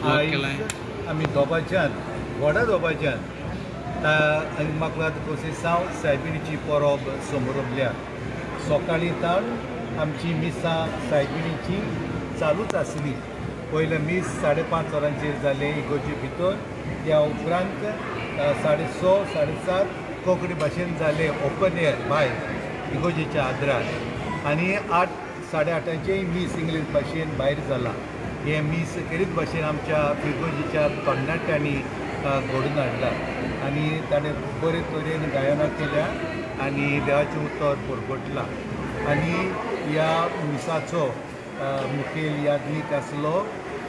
आयज आमी दोबाच्यान व्हडा दोबाच्यान इमाकुलाद कोसेसांव सायबिणीची परब समोरल्या सकाळीं ताण आमची मिसां सायबिणीची चालूच आसली. पयले मीस 5:30 वरांचेर जालें इगोर्जे भितर. त्या उपरांत 6:30 7:30 कोंकणी भाशेन जालें ओपन एअर भायर इगोर्जेच्या आदरार. आनी 8 8:30 मीस इंग्लीश भाशेन भायर जाला. हे मीस खेरीत भाशेन आमच्या इगोर्जेच्या तरणाट्यांनी घडोवन हाडला. आनी ताणें बरे तरेन गायनां केल्या आनी देवाचें उतर परगटलां. आनी ह्या मिसाचो मुखेल यादनीक आसलो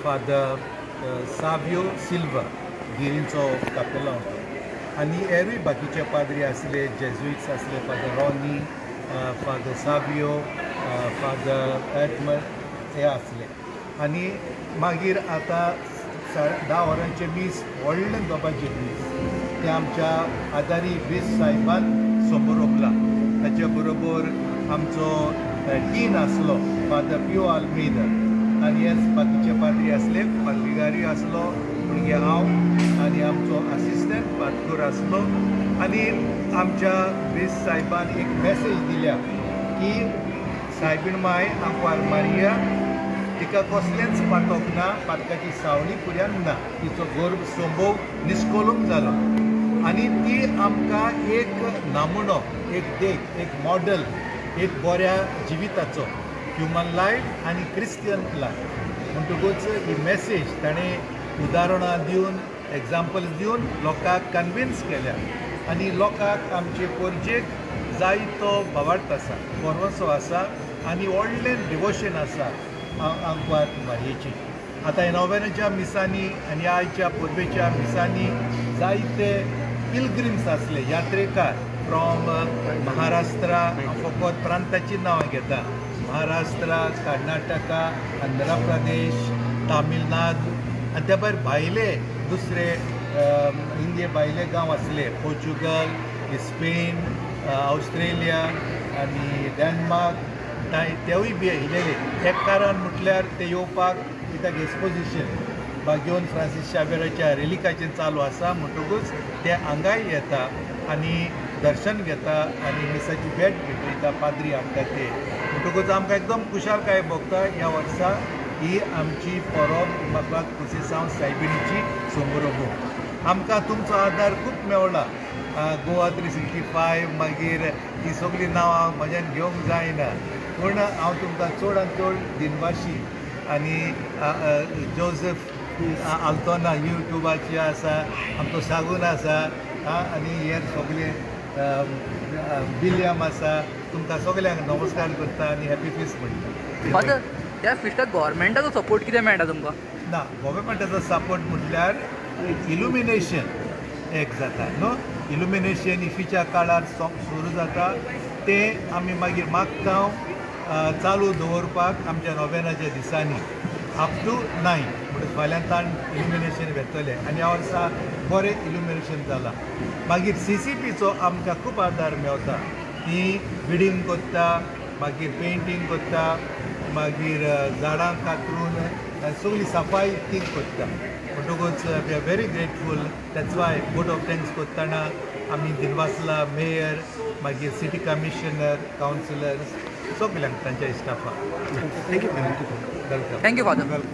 फादर सावियो सिल्वा गिरींचो कापेलांव. आनी हेरूय बाकीचे पाद्री आसले, जेजुइट्स आसले, father Ronnie, father Savio, father Edmund हे आसले. आनी मागीर आतां 10 वरांचे मीस व्हडलें दोबाचें मीस तें आमच्या आदारी बेस सायबान समोरपला. ताचे बरोबर आमचो डीन आसलो फादर पियो आल्मेदा आनी हेच बाकीचे पाद्री आसले. पाद्रीगारी आसलो म्हणजे हांव आनी आमचो असिस्टंट पाटकर आसलो. आनी आमच्या बेस सायबान एक मॅसेज दिल्या की सायबीण माय आंकवार मारिया तिका कसलेंच पाटोक ना, पातकाची सावळी फुड्यान ना, तिचो गर्भ संभोव निश्कोलूंक जालो. आनी ती आमकां एक नामुणो, एक देख, एक मॉडल, एक बऱ्या जिविताचो ह्युमन लायफ आनी क्रिस्टियन लायफ म्हणटकूच ही मॅसेज ताणें उदाहरणां दिवन एग्जाम्पल्स दिवन लोकांक कन्विन्स केल्या. आनी लोकांक आमचे परजेक जायतो भावार्थ आसा, परवसो आसा आनी व्हडलें डिवोशन आसा आंकवार मारयेची. आतां ह्या नोवेनाच्या मिसांनी आनी आयच्या परबेच्या मिसांनी जायते पिलग्रिम्स आसले, यात्रेकार फ्रॉम महाराष्ट्रा. फकत प्रांताची नांवां घेता. महाराष्ट्रा, कर्नाटका, आंध्र प्रदेश, तामिळनाडू आनी त्या भायर भायले दुसरे इंडिये भायले गांव आसले, पोर्चुगल, स्पेन, ऑस्ट्रेलिया आनी डेन्मार्क तेवूय बी येयलेले. एक कारण म्हटल्यार ते येवपाक कित्याक एक्सपोजिशन बागेवन फ्रांसीस शावेराच्या रेलिकाचेर चालू आसा म्हणटकूच ते हांगाय येता आनी दर्शन घेता आनी मिसाची भेट घेतयता, पाद्री हाडटा ते. म्हणटकूच आमकां एकदम खुशालकाय भोगता ह्या वर्सा ही आमची परब इमाकुलाद कोसेसांव सायबिणीची समारंभ. आमकां तुमचो आदार खूब मेवला. गोवा 365 मागीर ही सगळीं नांवां म्हज्यान घेवंक जायना, पूण हांव तुमकां चडांत चड दिनवाशी आनी जोझफ आल्तोना युट्यूबाची आसा, आमचो सागून आसा आनी हे सगळे विलियम आसा, तुमकां सगळ्यांक नमस्कार करता आनी हॅपी फिस्ट म्हणटा. फादर ह्या फिस्टाक गव्हर्मेंटाचो सपोर्ट कितें मेळटा तुमकां? ना, गव्हर्मेंटाचो सपोर्ट म्हटल्यार इल्युमिनेशन एक जाता न्हू. इल्युमिनेशन इफीच्या काळार सुरू जाता तें आमी मागीर मागता चालू दवरपाक आमच्या नोवेनाच्या दिसांनी अप टू 9 म्हणून फाल्यांतान इल्युमिनेशन घेतले आनी ह्या वर्सा बरें इल्युमिनेशन जालां. मागीर CCPचो आमकां खूब आदार मेवता. ती बिल्डींग करता, मागीर पेंटींग करता, मागीर झाडां कातरून सगळी सफाई ती करता. म्हणटकूच we are very grateful. That's why vote of thanks करतना आमी दिनवासला मेयर, मागीर सिटी कमिशनर, कावन्सिलर्स सगळ्यांक तांच्या स्टाफाक थँक्यू फादर. वेलकम.